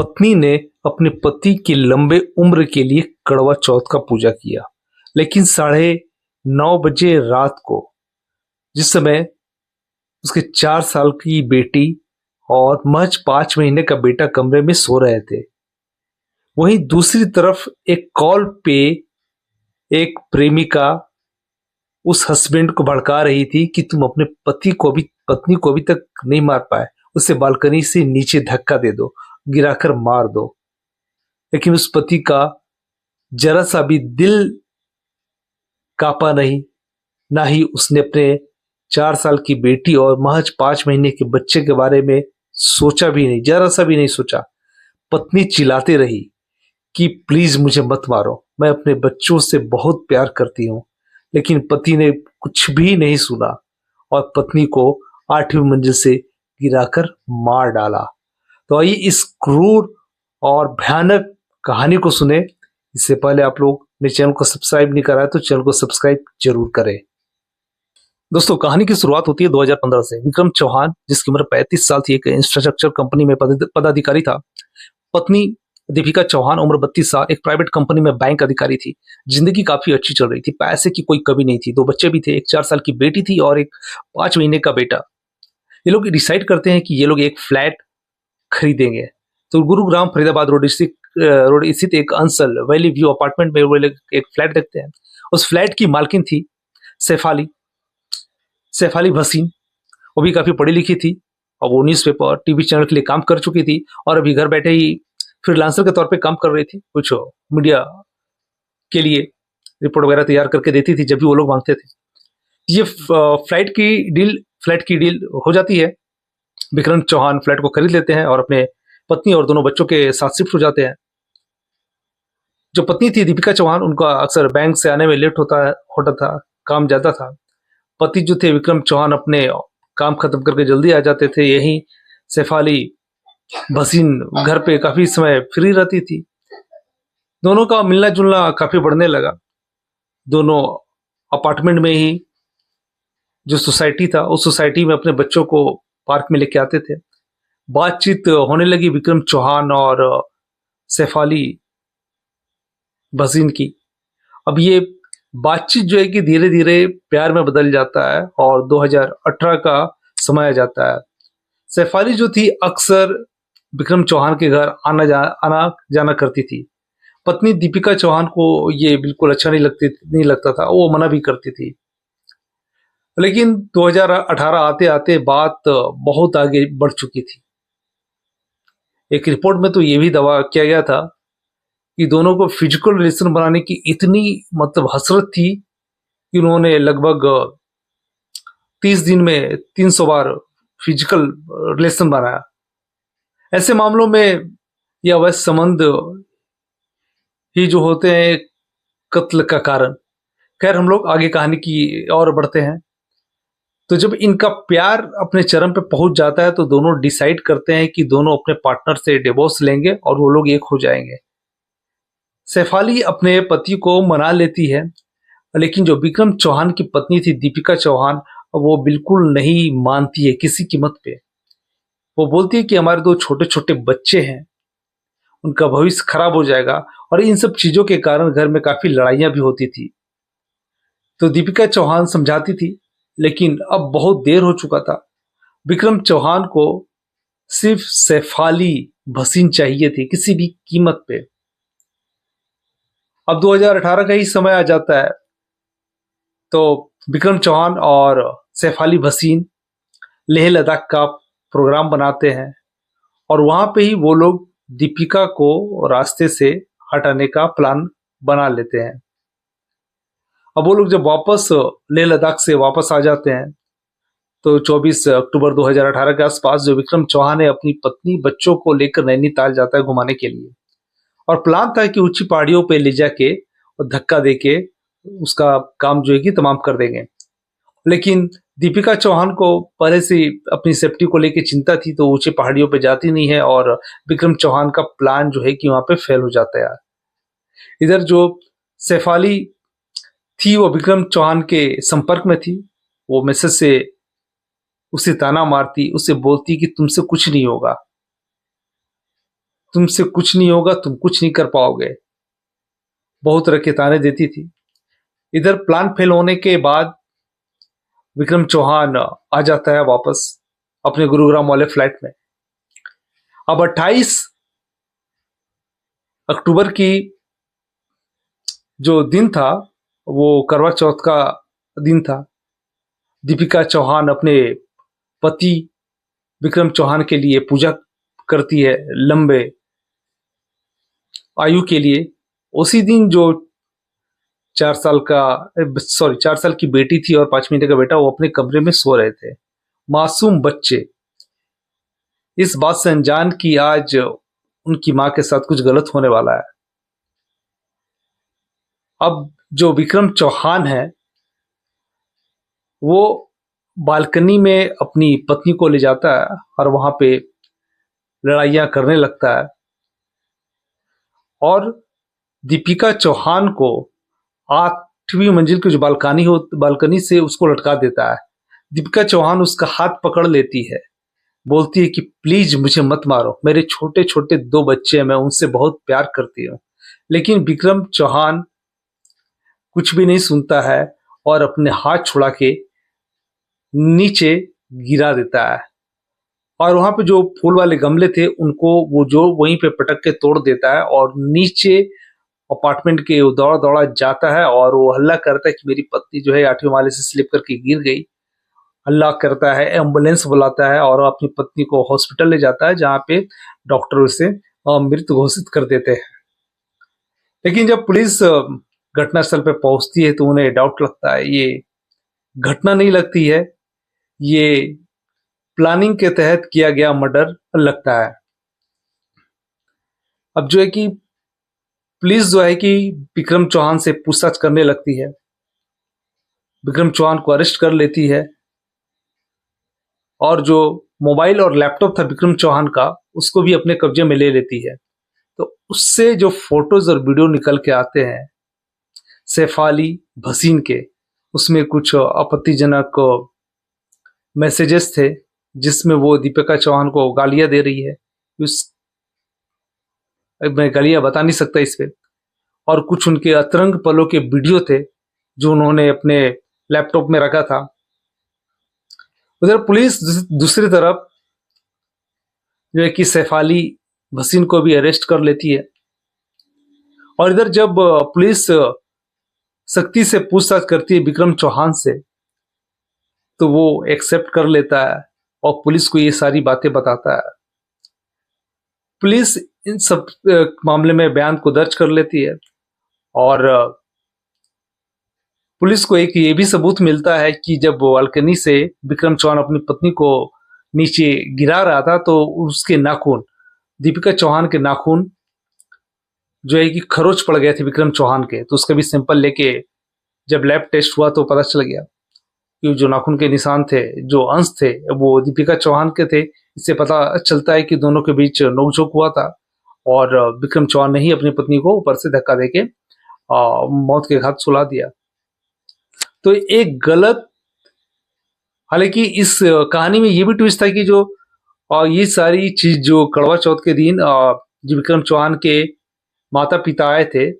पत्नी ने अपने पति की लंबे उम्र के लिए कड़वा चौथ का पूजा किया, लेकिन 9:30 रात को, जिस समय उसके 4 साल की बेटी और महज 5 महीने का बेटा कमरे में सो रहे थे, वहीं दूसरी तरफ एक कॉल पे एक प्रेमिका उस हस्बैंड को भड़का रही थी कि तुम अपने पत्नी को अभी तक नहीं मार पाए, उसे बालकनी से नीचे धक्का दे दो, गिराकर मार दो। लेकिन उस पति का जरा सा भी दिल कांपा नहीं, ना ही उसने अपने 4 साल की बेटी और महज 5 महीने के बच्चे के बारे में सोचा भी नहीं, जरा सा भी नहीं सोचा। पत्नी चिल्लाती रही कि प्लीज मुझे मत मारो, मैं अपने बच्चों से बहुत प्यार करती हूँ। लेकिन पति ने कुछ भी नहीं सुना और पत्नी को 8वीं मंजिल से गिराकर मार डाला। तो आइए इस क्रूर और भयानक कहानी को सुने। इससे पहले आप लोग मेरे चैनल को सब्सक्राइब नहीं करा है तो चैनल को सब्सक्राइब जरूर करें। दोस्तों, कहानी की शुरुआत होती है 2015 से। विक्रम चौहान, जिसकी उम्र 35 साल थी, एक इंफ्रास्ट्रक्चर कंपनी में पदाधिकारी था। पत्नी दीपिका चौहान, उम्र 32 साल, एक प्राइवेट कंपनी में बैंक अधिकारी थी। जिंदगी काफी अच्छी चल रही थी, पैसे की कोई कमी नहीं थी। 2 बच्चे भी थे, एक 4 साल की बेटी थी और एक 5 महीने का बेटा। ये लोग डिसाइड करते हैं कि ये लोग एक फ्लैट खरीदेंगे। तो गुरुग्राम फरीदाबाद रोड स्थित एक अंसल वैली व्यू अपार्टमेंट में वो लोग एक फ्लैट देखते हैं। उस फ्लैट की मालकिन थी सैफाली भसीन। वो भी काफी पढ़ी लिखी थी और वो न्यूज़पेपर टीवी चैनल के लिए काम कर चुकी थी और अभी घर बैठे ही फ्रीलांसर के तौर पे काम कर रही थी। कुछ मीडिया के लिए रिपोर्ट वगैरह तैयार करके देती थी जब भी वो लोग मांगते थे। ये फ्लैट की डील हो जाती है। विक्रम चौहान फ्लैट को खरीद लेते हैं और अपने पत्नी और दोनों बच्चों के साथ शिफ्ट हो जाते हैं। जो पत्नी थी दीपिका चौहान, उनका अक्सर बैंक से आने में लेट होता था, काम ज्यादा था। पति जो थे विक्रम चौहान, अपने काम खत्म करके जल्दी आ जाते थे। यही सैफाली भसीन घर पे काफी समय फ्री रहती थी। दोनों का मिलना जुलना काफी बढ़ने लगा। दोनों अपार्टमेंट में ही जो सोसाइटी था, उस सोसाइटी में अपने बच्चों को पार्क में लेके आते थे। बातचीत होने लगी विक्रम चौहान और सैफाली भसीन की। अब ये बातचीत जो है कि धीरे धीरे प्यार में बदल जाता है और 2018 का समय आ जाता है। सैफाली जो थी अक्सर विक्रम चौहान के घर आना जाना करती थी। पत्नी दीपिका चौहान को ये बिल्कुल अच्छा नहीं लगता था, वो मना भी करती थी। लेकिन 2018 आते आते बात बहुत आगे बढ़ चुकी थी। एक रिपोर्ट में तो ये भी दावा किया गया था कि दोनों को फिजिकल रिलेशन बनाने की इतनी हसरत थी कि उन्होंने लगभग 30 दिन में 300 बार फिजिकल रिलेशन बनाया। ऐसे मामलों में यह अवैध संबंध ही जो होते हैं कत्ल का कारण। खैर, हम लोग आगे कहानी की और बढ़ते हैं। तो जब इनका प्यार अपने चरम पे पहुंच जाता है तो दोनों डिसाइड करते हैं कि दोनों अपने पार्टनर से डिवोर्स लेंगे और वो लोग एक हो जाएंगे। सैफाली अपने पति को मना लेती है, लेकिन जो विक्रम चौहान की पत्नी थी दीपिका चौहान, वो बिल्कुल नहीं मानती है किसी कीमत पे। वो बोलती है कि हमारे 2 छोटे छोटे बच्चे हैं, उनका भविष्य खराब हो जाएगा। और इन सब चीजों के कारण घर में काफी लड़ाइयां भी होती थी। तो दीपिका चौहान समझाती थी, लेकिन अब बहुत देर हो चुका था। विक्रम चौहान को सिर्फ सैफाली भसीन चाहिए थी, किसी भी कीमत पे। अब 2018 का ही समय आ जाता है। तो विक्रम चौहान और सैफाली भसीन लेह लद्दाख का प्रोग्राम बनाते हैं और वहां पे ही वो लोग दीपिका को रास्ते से हटाने का प्लान बना लेते हैं। अब वो लोग जब वापस लेह लद्दाख से वापस आ जाते हैं तो 24 अक्टूबर 2018 के आसपास जो विक्रम चौहान है अपनी पत्नी बच्चों को लेकर नैनीताल जाता है घुमाने के लिए। और प्लान था कि ऊंची पहाड़ियों पे ले जाके और धक्का देके उसका काम जो है कि तमाम कर देंगे। लेकिन दीपिका चौहान को पहले से अपनी सेफ्टी को लेकर चिंता थी, तो ऊंची पहाड़ियों पे जाती नहीं है और विक्रम चौहान का प्लान जो है कि वहां पे फेल हो जाता है। इधर जो सैफाली थी वो विक्रम चौहान के संपर्क में थी। वो मैसेज से उसे ताना मारती, उसे बोलती कि तुमसे कुछ नहीं होगा। तुमसे कुछ नहीं होगा, तुम कुछ नहीं कर पाओगे, बहुत तरह के ताने देती थी। इधर प्लान फेल होने के बाद विक्रम चौहान आ जाता है वापस अपने गुरुग्राम वाले फ्लैट में। अब 28 अक्टूबर की जो दिन था वो करवा चौथ का दिन था। दीपिका चौहान अपने पति विक्रम चौहान के लिए पूजा करती है लंबे आयु के लिए। उसी दिन जो 4 साल की बेटी थी और 5 महीने का बेटा, वो अपने कमरे में सो रहे थे, मासूम बच्चे, इस बात से अनजान कि आज उनकी मां के साथ कुछ गलत होने वाला है। अब जो विक्रम चौहान है वो बालकनी में अपनी पत्नी को ले जाता है और वहां पे लड़ाइयां करने लगता है और दीपिका चौहान को 8वीं मंजिल की जो बालकनी से उसको लटका देता है। दीपिका चौहान उसका हाथ पकड़ लेती है, बोलती है कि प्लीज मुझे मत मारो, मेरे छोटे छोटे 2 बच्चे हैं, मैं उनसे बहुत प्यार करती हूँ। लेकिन विक्रम चौहान कुछ भी नहीं सुनता है और अपने हाथ छुड़ा के नीचे गिरा देता है और वहां पे जो फूल वाले गमले थे उनको वो जो वहीं पे पटक के तोड़ देता है और नीचे अपार्टमेंट के दौड़ा दौड़ा जाता है और वो हल्ला करता है कि मेरी पत्नी जो है 8वें माले से स्लिप करके गिर गई। हल्ला करता है, एम्बुलेंस बुलाता है और अपनी पत्नी को हॉस्पिटल ले जाता है जहां पे डॉक्टर उसे मृत घोषित कर देते हैं। लेकिन जब पुलिस घटनास्थल पे पहुंचती है तो उन्हें डाउट लगता है, ये घटना नहीं लगती है, ये प्लानिंग के तहत किया गया मर्डर लगता है। अब जो है कि पुलिस जो है कि विक्रम चौहान से पूछताछ करने लगती है, विक्रम चौहान को अरेस्ट कर लेती है और जो मोबाइल और लैपटॉप था विक्रम चौहान का उसको भी अपने कब्जे में ले लेती है। तो उससे जो फोटोज और वीडियो निकल के आते हैं सैफाली भसीन के, उसमें कुछ आपत्तिजनक मैसेजेस थे जिसमें वो दीपिका चौहान को गालियां दे रही है। मैं गालियां बता नहीं सकता इस पे। और कुछ उनके अतरंग पलों के वीडियो थे जो उन्होंने अपने लैपटॉप में रखा था। उधर पुलिस दूसरी तरफ जो है कि सैफाली भसीन को भी अरेस्ट कर लेती है और इधर जब पुलिस सख्ती से पूछताछ करती है विक्रम चौहान से तो वो एक्सेप्ट कर लेता है और पुलिस को ये सारी बातें बताता है। पुलिस इन सब मामले में बयान को दर्ज कर लेती है और पुलिस को एक ये भी सबूत मिलता है कि जब बालकनी से विक्रम चौहान अपनी पत्नी को नीचे गिरा रहा था तो उसके नाखून, दीपिका चौहान के नाखून जो है कि खरोच पड़ गए थे विक्रम चौहान के। तो उसका भी सैंपल लेके जब लैब टेस्ट हुआ तो पता चल गया कि जो नाखून के निशान थे, जो अंश थे, वो दीपिका चौहान के थे। इससे पता चलता है कि दोनों के बीच नोकझोंक हुआ था और विक्रम चौहान ने ही अपनी पत्नी को ऊपर से धक्का देके मौत के घाट सुला दिया। तो एक गलत, हालांकि इस कहानी में ये भी ट्विस्ट था कि जो ये सारी चीज जो करवा चौथ के दिन जो विक्रम चौहान के माता पिता आए थे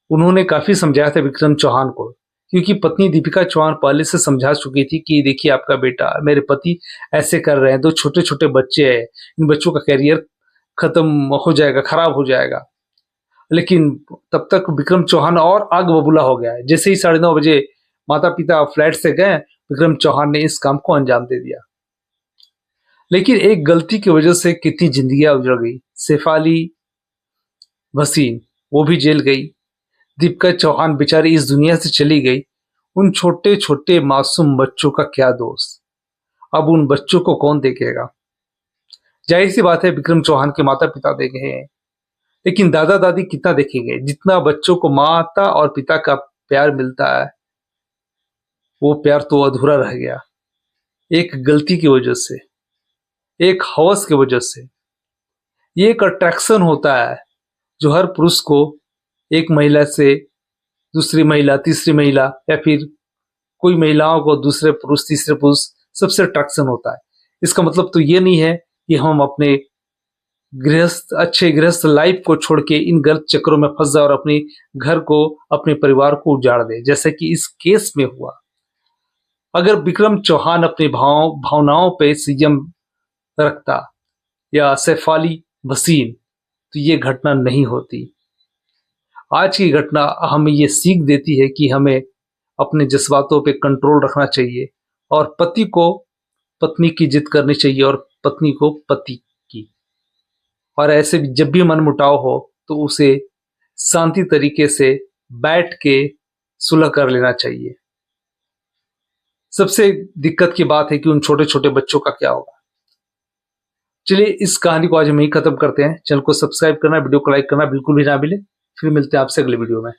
उन्होंने काफी समझाया था विक्रम चौहान को, क्योंकि पत्नी दीपिका चौहान पहले से समझा चुकी थी कि देखिए आपका बेटा, मेरे पति ऐसे कर रहे हैं, 2 छोटे छोटे बच्चे हैं, इन बच्चों का कैरियर खत्म हो जाएगा, खराब हो जाएगा। लेकिन तब तक विक्रम चौहान और आग बबूला हो गया है। जैसे ही 9:30 बजे माता पिता फ्लैट से गए, विक्रम चौहान ने इस काम को अंजाम दे दिया। लेकिन एक गलती की वजह से कितनी जिंदगियां उजड़ गई। सैफाली भसीन वो भी जेल गई, दीपिका चौहान बेचारी इस दुनिया से चली गई। उन छोटे छोटे मासूम बच्चों का क्या दोष, अब उन बच्चों को कौन देखेगा। जाहिर सी बात है विक्रम चौहान के माता पिता देखे हैं, लेकिन दादा दादी कितना देखेंगे। जितना बच्चों को माता और पिता का प्यार मिलता है वो प्यार तो अधूरा रह गया, एक गलती की वजह से, एक हवस की वजह से। ये एक अट्रैक्शन होता है जो हर पुरुष को एक महिला से दूसरी महिला, तीसरी महिला, या फिर कोई महिलाओं को दूसरे पुरुष, तीसरे पुरुष, सबसे अट्रैक्शन होता है। इसका मतलब तो ये नहीं है कि हम अपने गृहस्थ अच्छे गृहस्थ लाइफ को छोड़ के इन गलत चक्रों में फंस जाए और अपने घर को, अपने परिवार को उजाड़ दे, जैसे कि इस केस में हुआ। अगर विक्रम चौहान अपनी भावनाओं पे संयम रखता या सैफ वसीम, तो ये घटना नहीं होती। आज की घटना हमें ये सीख देती है कि हमें अपने जज्बातों पे कंट्रोल रखना चाहिए और पति को पत्नी की जिद करनी चाहिए और पत्नी को पति की। और ऐसे जब भी मनमुटाव हो तो उसे शांति तरीके से बैठ के सुलह कर लेना चाहिए। सबसे दिक्कत की बात है कि उन छोटे छोटे बच्चों का क्या होगा। चलिए इस कहानी को आज हम यही खत्म करते हैं। चैनल को सब्सक्राइब करना, वीडियो को लाइक करना बिल्कुल भी ना भूलें। फिर मिलते हैं आपसे अगले वीडियो में।